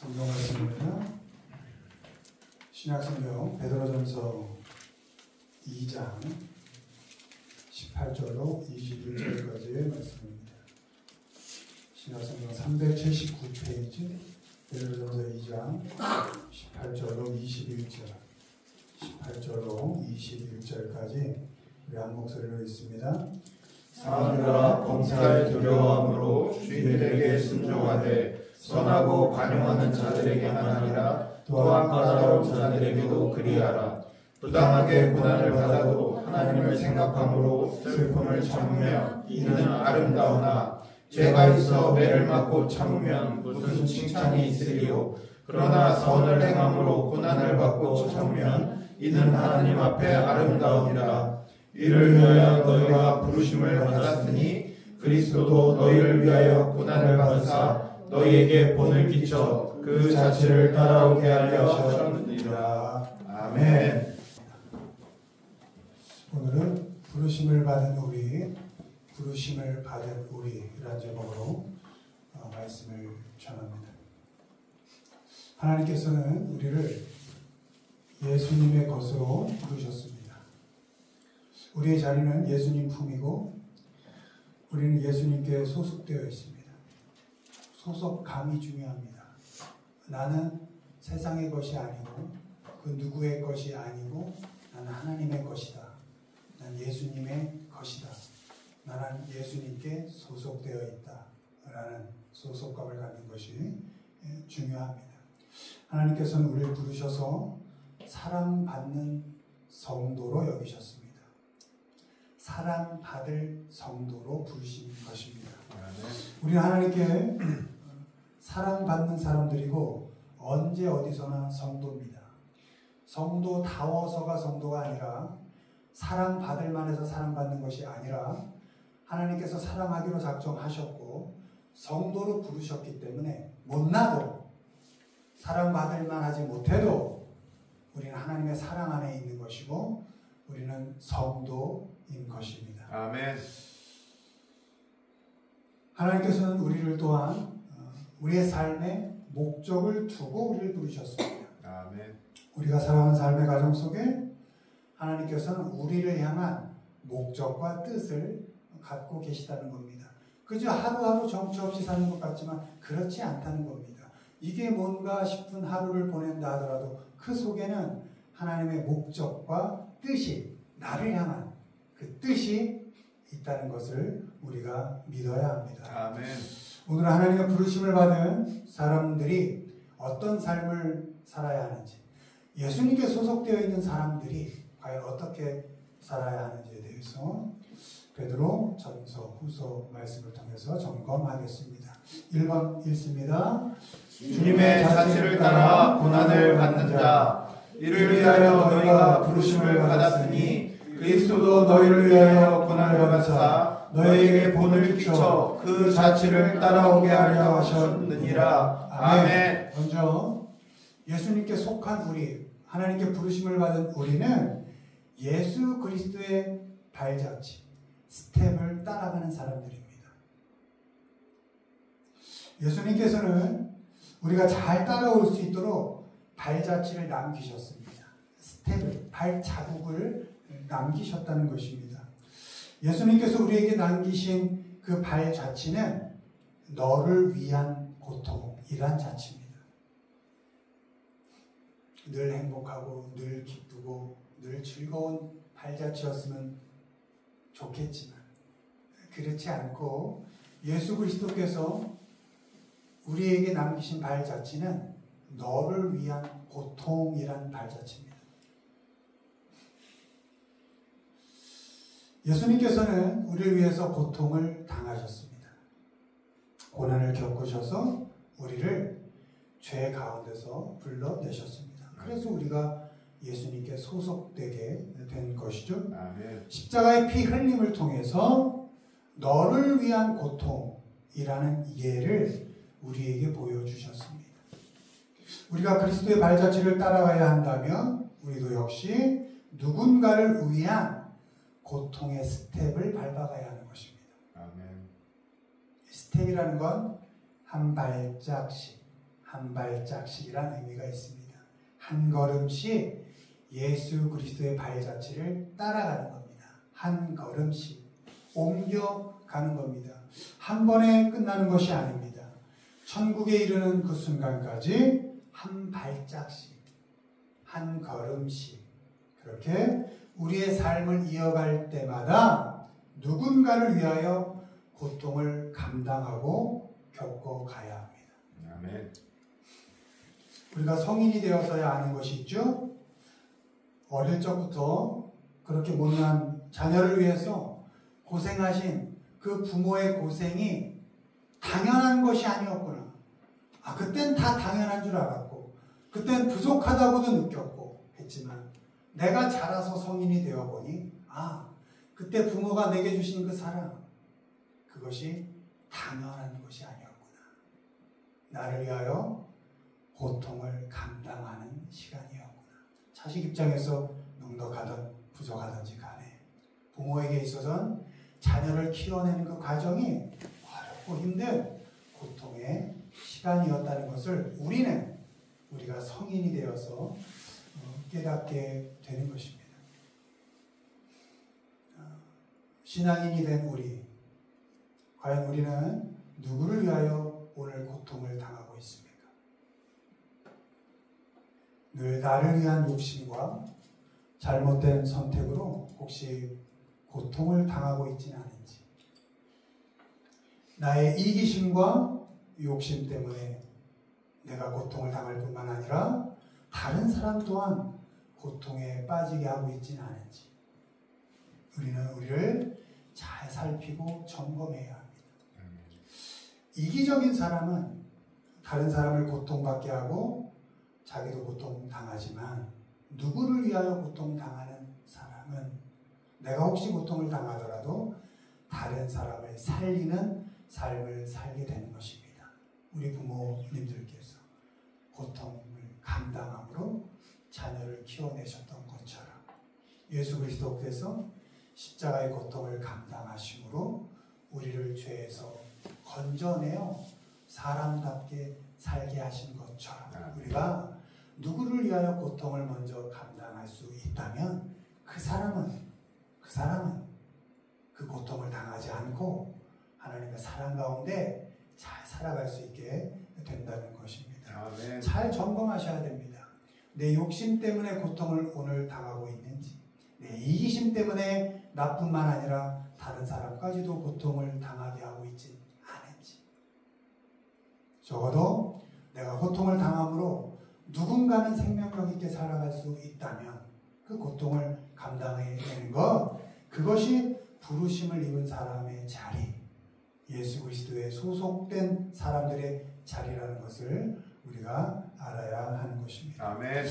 성경 말씀입니다. 신약성경 베드로전서 2장 18절로 21절까지의 말씀입니다. 신약성경 379페이지 베드로전서 2장 18절로 21절까지 우리 한 목소리로 읽습니다. 사람들아 범사에 두려워함으로 주인들에게 순종하되 선하고 관용하는 자들에게만 아니라 또한 까다로운 자들에게도 그리하라. 부당하게 고난을 받아도 하나님을 생각함으로 슬픔을 참으면 이는 아름다우나 죄가 있어 매를 맞고 참으면 무슨 칭찬이 있으리요. 그러나 선을 행함으로 고난을 받고 참으면 이는 하나님 앞에 아름다우니라. 이를 위하여 너희가 부르심을 받았으니 그리스도도 너희를 위하여 고난을 받으사 너희에게 본을 끼쳐 그 자취를 따라오게 하려 하셨느니라. 아멘. 오늘은 부르심을 받은 우리라는 제목으로 말씀을 전합니다. 하나님께서는 우리를 예수님의 것으로 부르셨습니다. 우리의 자리는 예수님 품이고 우리는 예수님께 소속되어 있습니다. 소속감이 중요합니다. 나는 세상의 것이 아니고 그 누구의 것이 아니고 나는 하나님의 것이다. 난 예수님의 것이다. 나는 예수님께 소속되어 있다. 라는 소속감을 갖는 것이 중요합니다. 하나님께서는 우리를 부르셔서 사랑받는 성도로 여기셨습니다. 사랑받을 성도로 부르신 것입니다. 우리는 하나님께 사랑받는 사람들이고 언제 어디서나 성도입니다. 성도다워서가 성도가 아니라 사랑받을 만해서 사랑받는 것이 아니라 하나님께서 사랑하기로 작정하셨고 성도로 부르셨기 때문에 못나도 사랑받을 만하지 못해도 우리는 하나님의 사랑 안에 있는 것이고 우리는 성도인 것입니다. 아멘. 하나님께서는 우리를 또한 우리의 삶에 목적을 두고 우리를 부르셨습니다. 아멘. 우리가 살아가는 삶의 과정 속에 하나님께서는 우리를 향한 목적과 뜻을 갖고 계시다는 겁니다. 그저 하루하루 정처 없이 사는 것 같지만 그렇지 않다는 겁니다. 이게 뭔가 싶은 하루를 보낸다 하더라도 그 속에는 하나님의 목적과 뜻이 나를 향한 그 뜻이 있다는 것을 우리가 믿어야 합니다. 아멘. 오늘 하나님의 부르심을 받은 사람들이 어떤 삶을 살아야 하는지, 예수님께 소속되어 있는 사람들이 과연 어떻게 살아야 하는지에 대해서 베드로 전서 후서 말씀을 통해서 점검하겠습니다. 1번 읽습니다. 주님의 자취를 따라 고난을 받는 자, 이를 위하여 너희가 부르심을 받았으니 그리스도도 너희를 위하여 고난을 받으사 너희에게 본을 끼쳐 그 자취를 따라오게 하려 하셨느니라. 아멘. 먼저 예수님께 속한 우리, 하나님께 부르심을 받은 우리는 예수 그리스도의 발자취, 스텝을 따라가는 사람들입니다. 예수님께서는 우리가 잘 따라올 수 있도록 발자취를 남기셨습니다. 스텝을, 발자국을 남기셨다는 것입니다. 예수님께서 우리에게 남기신 그 발자취는 너를 위한 고통이란 자취입니다. 늘 행복하고 늘 기쁘고 늘 즐거운 발자취였으면 좋겠지만 그렇지 않고 예수 그리스도께서 우리에게 남기신 발자취는 너를 위한 고통이란 발자취입니다. 예수님께서는 우리를 위해서 고통을 당하셨습니다. 고난을 겪으셔서 우리를 죄 가운데서 불러내셨습니다. 그래서 우리가 예수님께 소속되게 된 것이죠. 아멘. 십자가의 피 흘림을 통해서 너를 위한 고통이라는 예를 우리에게 보여주셨습니다. 우리가 그리스도의 발자취를 따라가야 한다면 우리도 역시 누군가를 위한 고통의 스텝을 밟아가야 하는 것입니다. 아멘. 스텝이라는 건 한 발짝씩 한 발짝씩이라는 의미가 있습니다. 한 걸음씩 예수 그리스도의 발자취를 따라가는 겁니다. 한 걸음씩 옮겨가는 겁니다. 한 번에 끝나는 것이 아닙니다. 천국에 이르는 그 순간까지 한 발짝씩, 한 걸음씩 그렇게 우리의 삶을 이어갈 때마다 누군가를 위하여 고통을 감당하고 겪어가야 합니다. 아멘. 우리가 성인이 되어서야 아는 것이 있죠. 어릴 적부터 그렇게 못난 자녀를 위해서 고생하신 그 부모의 고생이 당연한 것이 아니었구나. 그땐 다 당연한 줄 알았고 그땐 부족하다고도 느꼈고 했지만 내가 자라서 성인이 되어보니 그때 부모가 내게 주신 그 사랑 그것이 당연한 것이 아니었구나. 나를 위하여 고통을 감당하는 시간이었구나. 자식 입장에서 넉넉하든 부족하든지 간에 부모에게 있어서는 자녀를 키워내는 그 과정이 어렵고 힘든 고통의 시간이었다는 것을 우리가 성인이 되어서 깨닫게 되는 것입니다. 신앙인이 된 우리, 과연 우리는 누구를 위하여 오늘 고통을 당하고 있습니까? 늘 나를 위한 욕심과 잘못된 선택으로 혹시 고통을 당하고 있지는 않은지, 나의 이기심과 욕심 때문에 내가 고통을 당할 뿐만 아니라 다른 사람 또한 고통에 빠지게 하고 있지는 않은지 우리는 우리를 잘 살피고 점검해야 합니다. 이기적인 사람은 다른 사람을 고통받게 하고 자기도 고통당하지만 누구를 위하여 고통당하는 사람은 내가 혹시 고통을 당하더라도 다른 사람을 살리는 삶을 살게 되는 것입니다. 우리 부모님들께서 고통을 감당함으로 자녀를 키워내셨던 것처럼 예수 그리스도께서 십자가의 고통을 감당하심으로 우리를 죄에서 건져내어 사람답게 살게 하신 것처럼 우리가 누구를 위하여 고통을 먼저 감당할 수 있다면 그 사람은 그 고통을 당하지 않고 하나님의 사랑 가운데 잘 살아갈 수 있게 된다는 것입니다. 아멘. 잘 점검하셔야 됩니다. 내 욕심 때문에 고통을 오늘 당하고 있는지, 내 이기심 때문에 나뿐만 아니라 다른 사람까지도 고통을 당하게 하고 있지 않은지, 적어도 내가 고통을 당함으로 누군가는 생명력 있게 살아갈 수 있다면 그 고통을 감당해내는 것, 그것이 부르심을 입은 사람의 자리, 예수 그리스도에 소속된 사람들의 자리라는 것을 우리가 알아야 하는 것입니다. 아멘.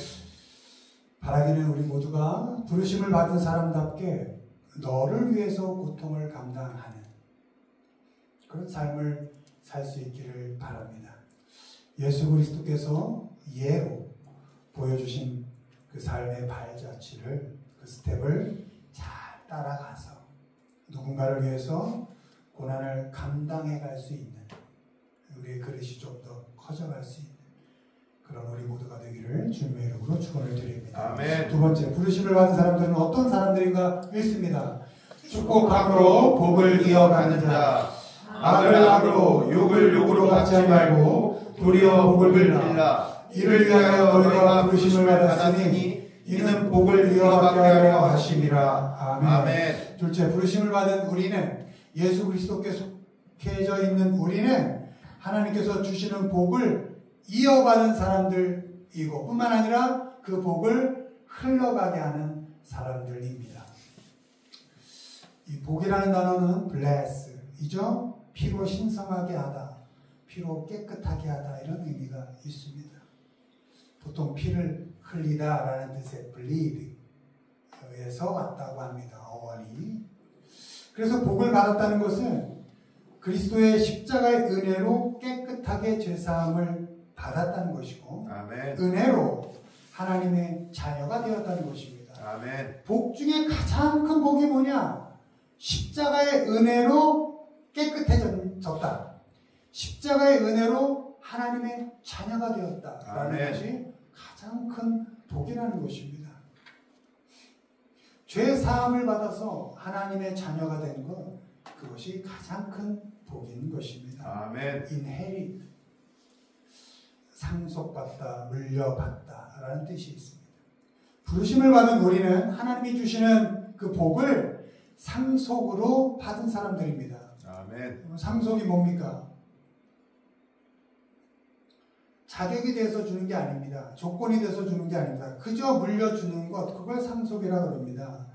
바라기는 우리 모두가 부르심을 받은 사람답게 너를 위해서 고통을 감당하는 그런 삶을 살 수 있기를 바랍니다. 예수 그리스도께서 예로 보여주신 그 삶의 발자취를, 그 스텝을 잘 따라가서 누군가를 위해서 고난을 감당해 갈 수 있는, 우리의 그릇이 좀 더 커져갈 수 있는 그런 우리 모두가 되기를 주님의 이름으로 축원을 드립니다. 아멘. 두 번째, 부르심을 받은 사람들은 어떤 사람들인가 읽습니다. 축복함으로 복을 이어가는 자, 악을 악으로 욕을 욕으로 받지 말고 도리어 복을 빌라. 이를 위하여 너희가 부르심을 받았으니 이는 복을 이어받게 하려 하심이라. 아멘. 아멘. 둘째, 부르심을 받은 우리는, 예수 그리스도께 속해져 있는 우리는 하나님께서 주시는 복을 이어받은 사람들이고 뿐만 아니라 그 복을 흘러가게 하는 사람들입니다. 이 복이라는 단어는 bless이죠. 피로 신성하게 하다, 피로 깨끗하게 하다, 이런 의미가 있습니다. 보통 피를 흘리다라는 뜻의 bleed에서 왔다고 합니다. 어원이. 그래서 복을 받았다는 것은 그리스도의 십자가의 은혜로 깨끗하게 죄사함을 받았다는 것이고, 아멘. 은혜로 하나님의 자녀가 되었다는 것입니다. 아멘. 복 중에 가장 큰 복이 뭐냐? 십자가의 은혜로 깨끗해졌다. 십자가의 은혜로 하나님의 자녀가 되었다라는 아멘. 것이 가장 큰 복이라는 것입니다. 죄 사함을 받아서 하나님의 자녀가 된 것, 그것이 가장 큰 복인 것입니다. 아멘. inherit, 상속받다, 물려받다라는 뜻이 있습니다. 부르심을 받은 우리는 하나님이 주시는 그 복을 상속으로 받은 사람들입니다. 아멘. 상속이 뭡니까? 자격이 돼서 주는 게 아닙니다. 조건이 돼서 주는 게 아닙니다. 그저 물려주는 것, 그걸 상속이라고 합니다.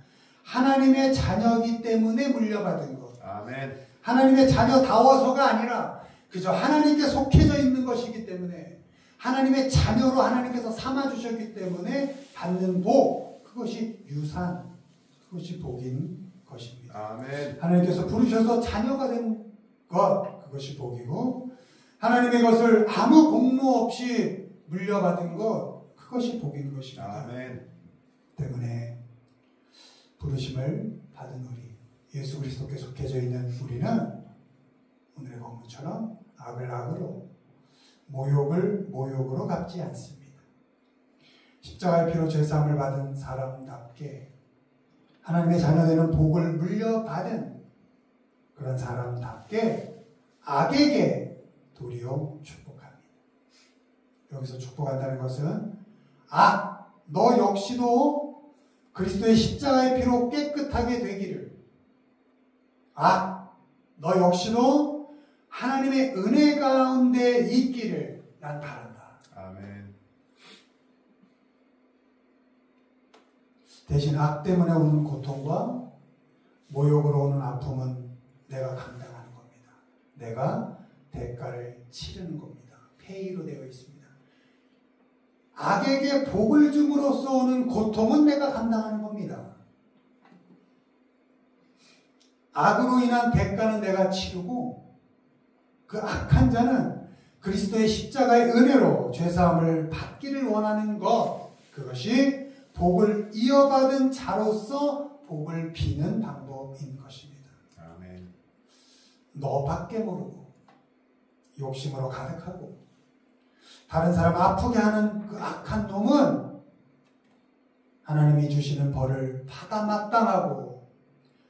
하나님의 자녀이기 때문에 물려받은 것. 아멘. 하나님의 자녀다워서가 아니라 그저 하나님께 속해져 있는 것이기 때문에, 하나님의 자녀로 하나님께서 삼아주셨기 때문에 받는 복, 그것이 유산, 그것이 복인 것입니다. 아멘. 하나님께서 부르셔서 자녀가 된 것, 그것이 복이고, 하나님의 것을 아무 공로 없이 물려받은 것, 그것이 복인 것입니다. 아멘. 때문에 부르심을 받은 우리, 예수 그리스도께 속해져 있는 우리는 오늘의 본문처럼 악을 악으로, 모욕을 모욕으로 갚지 않습니다. 십자가의 피로 죄사함을 받은 사람답게, 하나님의 자녀되는 복을 물려받은 그런 사람답게 악에게 도리어 축복합니다. 여기서 축복한다는 것은 너 역시도 그리스도의 십자가의 피로 깨끗하게 되기를, 너 역시도 하나님의 은혜 가운데 있기를 난 바란다. 아멘. 대신 악 때문에 오는 고통과 모욕으로 오는 아픔은 내가 감당하는 겁니다. 내가 대가를 치르는 겁니다. 페이로 되어 있습니다. 악에게 복을 줌으로써 오는 고통은 내가 감당하는 겁니다. 악으로 인한 대가는 내가 치르고, 그 악한 자는 그리스도의 십자가의 은혜로 죄사함을 받기를 원하는 것, 그것이 복을 이어받은 자로서 복을 비는 방법인 것입니다. 아멘. 너밖에 모르고 욕심으로 가득하고 다른 사람 아프게 하는 그 악한 놈은 하나님이 주시는 벌을 받아 마땅하고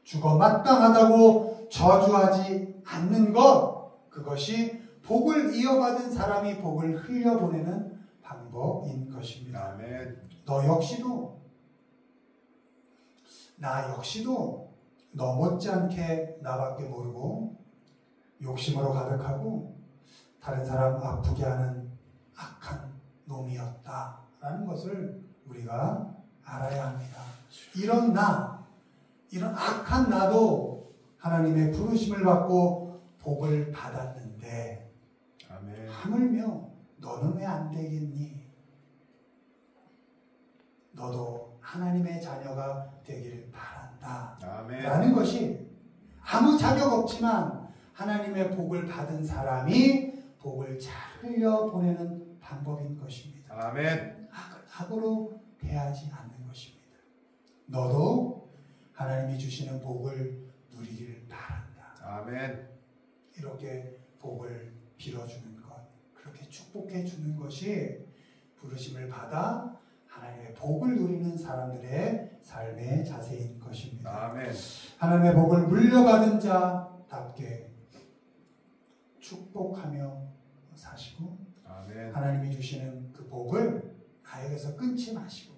죽어 마땅하다고 저주하지 않는 것, 그것이 복을 이어받은 사람이 복을 흘려보내는 방법인 것입니다. 아멘. 너 역시도, 나 역시도 너 못지않게 나밖에 모르고 욕심으로 가득하고 다른 사람 아프게 하는 악한 놈이었다라는 것을 우리가 알아야 합니다. 이런 이런 악한 나도 하나님의 부르심을 받고 복을 받았는데, 아멘. 하물며 너는 왜 안 되겠니? 너도 하나님의 자녀가 되기를 바란다. 아멘. 라는 것이 아무 자격 없지만 하나님의 복을 받은 사람이 복을 잘 흘려보내는 방법인 것입니다. 아멘. 악으로 대하지 않는 것입니다. 너도 하나님이 주시는 복을 누리기를 바란다. 아멘. 이렇게 복을 빌어주는 것, 그렇게 축복해 주는 것이 부르심을 받아 하나님의 복을 누리는 사람들의 삶의 자세인 것입니다. 아멘. 하나님의 복을 물려받은 자답게 축복하며 사시고, 아멘. 하나님이 주시는 그 복을 나에게서 끊지 마시고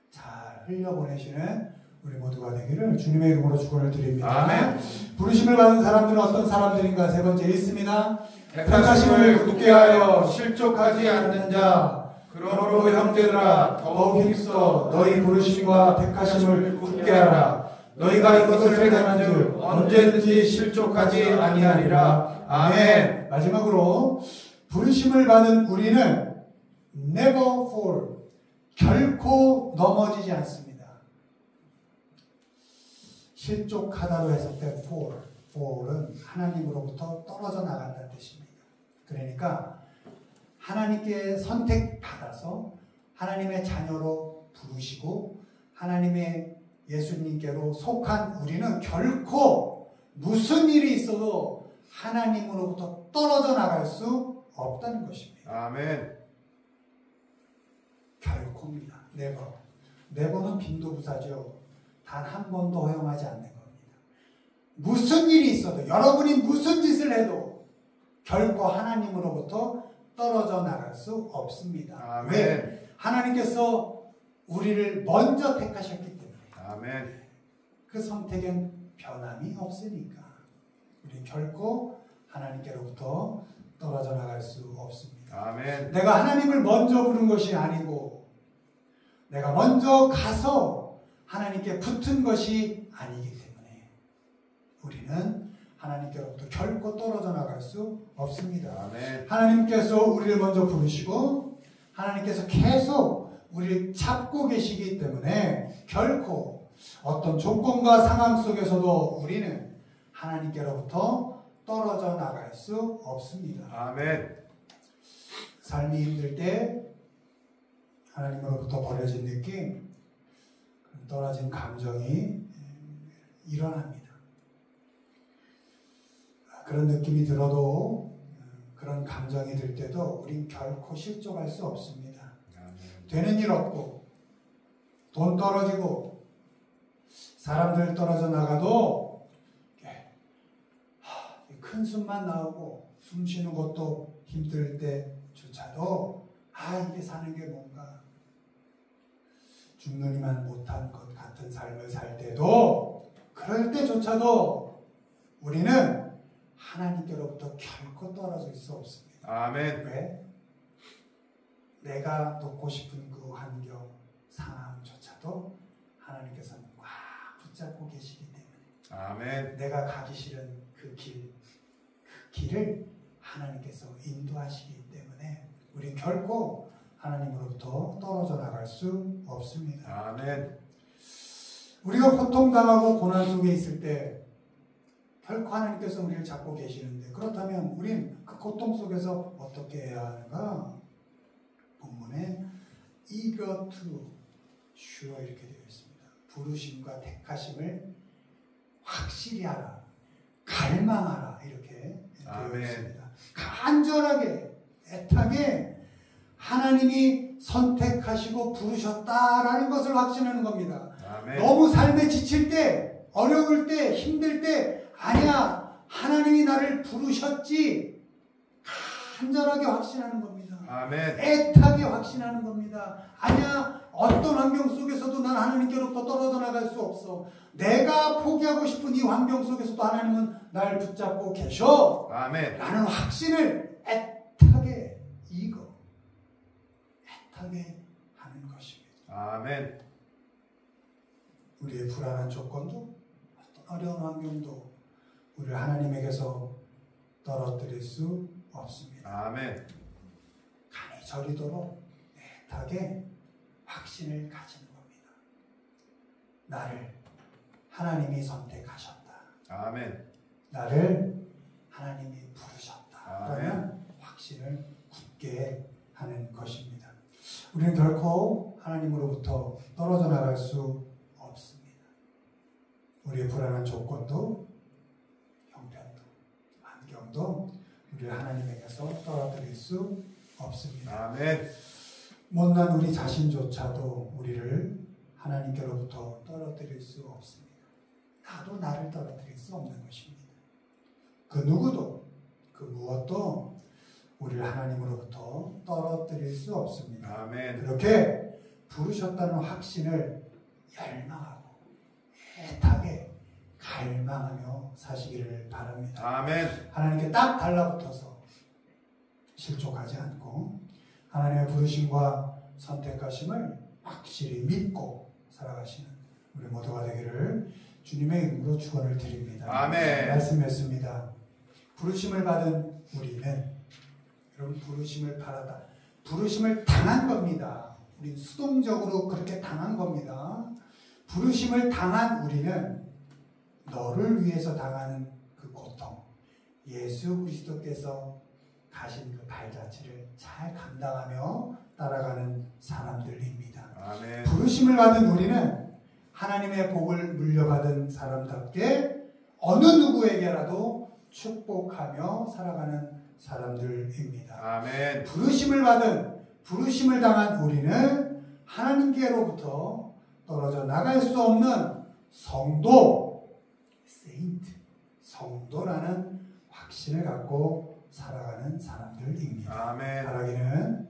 잘 흘려보내시는 우리 모두가 되기를 주님의 이름으로 축원을 드립니다. 아멘. 부르심을 받은 사람들은 어떤 사람들인가? 세 번째 있습니다. 택하심을 굳게 하여 실족하지 않는 자. 그러므로 형제들아 더욱 힘써 너희 부르심과 택하심을 굳게 하라. 너희가 이것을 행하는즉 언제든지 실족하지 아니하리라. 아멘. 마지막으로 부르심을 받은 우리는 never fall, 결코 넘어지지 않습니다. 실족하다로 해석된 fall은 하나님으로부터 떨어져 나간다는 뜻입니다. 그러니까 하나님께 선택받아서 하나님의 자녀로 부르시고 하나님의 예수님께로 속한 우리는 결코 무슨 일이 있어도 하나님으로부터 떨어져 나갈 수 없다는 것입니다. 아멘. 결코입니다. 네버는 빈도부사죠. 단 한 번도 허용하지 않는 겁니다. 무슨 일이 있어도 여러분이 무슨 짓을 해도 결코 하나님으로부터 떨어져 나갈 수 없습니다. 아멘. 왜? 하나님께서 우리를 먼저 택하셨기 때문에. 아멘. 그 선택엔 변함이 없으니까 우리 결코 하나님께로부터 떨어져 나갈 수 없습니다. 아멘. 내가 하나님을 먼저 부른 것이 아니고 내가 먼저 가서 하나님께 붙은 것이 아니기 때문에 우리는 하나님께로부터 결코 떨어져 나갈 수 없습니다. 아멘. 하나님께서 우리를 먼저 부르시고 하나님께서 계속 우리를 잡고 계시기 때문에 결코 어떤 조건과 상황 속에서도 우리는 하나님께로부터 떨어져 나갈 수 없습니다. 아멘. 삶이 힘들 때 하나님으로부터 버려진 느낌, 떨어진 감정이 일어납니다. 그런 느낌이 들어도 그런 감정이 들 때도 우린 결코 실족할 수 없습니다. 되는 일 없고 돈 떨어지고 사람들 떨어져 나가도 큰 숨만 나오고 숨 쉬는 것도 힘들 때조차도 이게 사는 게 뭔가 죽느니만 못한 것 같은 삶을 살 때도 그럴 때조차도 우리는 하나님께로부터 결코 떨어질 수 없습니다. 아멘. 왜? 내가 놓고 싶은 그 환경, 상황조차도 하나님께서는 꽉 붙잡고 계시기 때문에 아멘. 내가 가기 싫은 그 길을 하나님께서 인도하시기 때문에 우린 결코 하나님으로부터 떨어져 나갈 수 없습니다. 아멘. 우리가 고통당하고 고난 속에 있을 때 결코 하나님께서 우리를 잡고 계시는데 그렇다면 우린 그 고통 속에서 어떻게 해야 하는가? 본문에 eager to sure 이렇게 되어 있습니다. 부르심과 택하심을 확실히 하라. 갈망하라. 이렇게 되어 있습니다. 간절하게 애타게 하나님이 선택하시고 부르셨다라는 것을 확신하는 겁니다. 아멘. 너무 삶에 지칠 때, 어려울 때, 힘들 때 아니야. 하나님이 나를 부르셨지. 간절하게 확신하는 겁니다. 아멘. 애타게 확신하는 겁니다. 아니야. 어떤 환경 속에서도 난 하나님께로부터 떨어져 나갈 수 없어. 내가 포기하고 싶은 이 환경 속에서도 하나님은 날 붙잡고 계셔. 아멘. 라는 확신을 애타게 애타게 하는 것입니다. 아멘. 우리의 불안한 조건도 어떤 어려운 환경도 우리를 하나님에게서 떨어뜨릴 수 없습니다. 아멘. 간이 저리도록 애타게 확신을 가지는 겁니다. 나를 하나님이 선택하셨다. 아멘. 나를 하나님이 부르셨다. 아멘. 라는 확신을 굳게 하는 것입니다. 우리는 결코 하나님으로부터 떨어져 나갈 수 없습니다. 우리의 불안한 조건도 형편도 환경도 우리를 하나님에게서 떨어뜨릴 수 없습니다. 아멘. 못난 우리 자신조차도 우리를 하나님께로부터 떨어뜨릴 수 없습니다. 나도 나를 떨어뜨릴 수 없는 것입니다. 그 누구도 그 무엇도 우리를 하나님으로부터 떨어뜨릴 수 없습니다. 아멘. 그렇게 부르셨다는 확신을 열망하고 애타게 갈망하며 사시기를 바랍니다. 아멘. 하나님께 딱 달라붙어서 실족하지 않고 하나님의 부르심과 선택하심을 확실히 믿고 살아가시는 우리 모두가 되기를 주님의 이름으로 축원을 드립니다. 아멘. 말씀했습니다. 부르심을 받은 우리는 여러분 부르심을 받았다. 부르심을 당한 겁니다. 우린 수동적으로 그렇게 당한 겁니다. 부르심을 당한 우리는 너를 위해서 당하는 그 고통, 예수 그리스도께서 가신 그 발자취를 잘 감당하며 따라가는 사람들입니다. 아멘. 부르심을 받은 우리는 하나님의 복을 물려받은 사람답게 어느 누구에게라도 축복하며 살아가는 사람들입니다. 아멘. 부르심을 당한 우리는 하나님께로부터 떨어져 나갈 수 없는 성도라는 확신을 갖고 살아가는 사람들입니다. 아멘. 바라기는